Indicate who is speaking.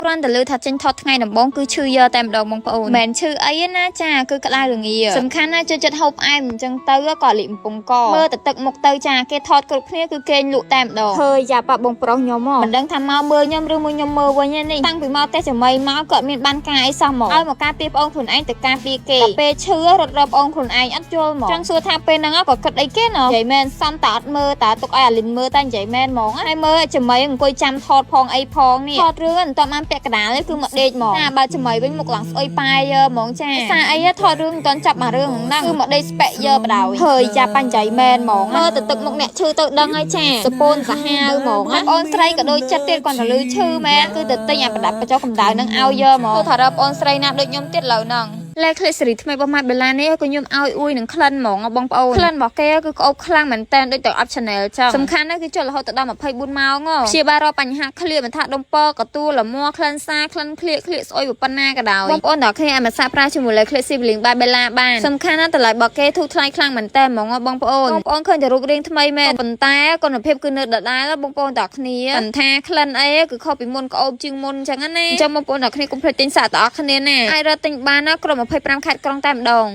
Speaker 1: គ្រាន់តែលើថាចេញថតថ្ងៃដំបូងគឺឈឺយកតែម្ដងបងប្អូនមិនមែនឈឺអីណាចាគឺក្តៅរងាសំខាន់ណាចូលចិត្តហូបផ្អែមអញ្ចឹងទៅក៏លីកបំពង់កមើលតែទឹកមុខទៅចាគេថតគ្រប់គ្នាគឺគេងលក់តែម្ដងហើយយ៉ាប៉បងប្រុសខ្ញុំមិនដឹងថាមកមើលខ្ញុំឬមួយខ្ញុំមើលវិញនេះតាំងពីមកតែសម័យមកក៏មានបានការអីសោះមកឲ្យមកការពារប្អូនខ្លួនឯងទៅការពារគេពេលឈឺរត់រកប្អូនខ្លួនឯងអត់យល់មកចង់សួរថាពេលហ្នឹងក៏គិតអីគេណ៎និយាយមែនសំតាអត់មើលតាទុកឲ្យអាលីនមើលតែនិយាយមែនហ្មងហើយមើលសម័យអង្គុយចាំថតផងអីផងនេះថតរឿងមិនតបានពាក់កណ្ដាលទេគឺមកដេកហ្មងណាបើសម័យវិញមុខឡើងស្អុយប៉ាយហ្មងចាសារអីថតរឿងមិនតចាប់មករឿងហ្នឹងគឺមកដេកស្ពាក់យើបដ ហើយចាប់បញ្ចៃមែនហ្មងមើលទៅទឹកមុខអ្នកឈឺទៅដឹងហើយចាសពូនសាហាវហ្មងបងអូនស្រីក៏ដូចចិត្តទៀតគាត់ទៅលឺឈឺមែនគឺទៅទិញអាប្រដាប់បញ្ចុះកម្ដៅនឹងឲ្យយើហ្មងទៅថារកបងអូនស្រីណាដូចខ្ញុំទៀតឡើយហ្នឹងលេខคลิปសេរីថ្មីរបស់ម៉ាត់បេឡានេះក៏ខ្ញុំឲ្យអួយនឹងក្លិនហ្មងបងប្អូនក្លិនរបស់គេគឺក្អូបខ្លាំងមែនតើដូចទៅ optional ចឹងសំខាន់ណាស់គឺចុះរហូតដល់24ម៉ោងព្យាបាលរកបញ្ហាឃ្លៀកមិនថាដុំពកទួលលមួក្លិនសាក្លិនឃ្លៀកស្អុយប៉ុណ្ណាក៏ដោយបងប្អូនដល់គ្នាអាចមកសាកប្រើជាមួយលេខคลิป Sibling by Bella បានសំខាន់ណាស់តម្លៃរបស់គេធូរថ្លៃខ្លាំងមែនតើហ្មងបងប្អូនឃើញតែរូបរាងថ្មីមែនប៉ុន្តែគុណភាពគឺនៅដដែលបងប្អូនដល់គ្នាមិនថាក្លិនអីគឺខុសពីមុនក្អូបជាងមុនចឹងណាអញ្ចឹងបងប្អូនដល់គ្នាកុំភ្លេចទិញសាកតអស់គ្នាណាអាចរកទិញបានណាក្រុម25ខេត្តក្រុងតែម្ដង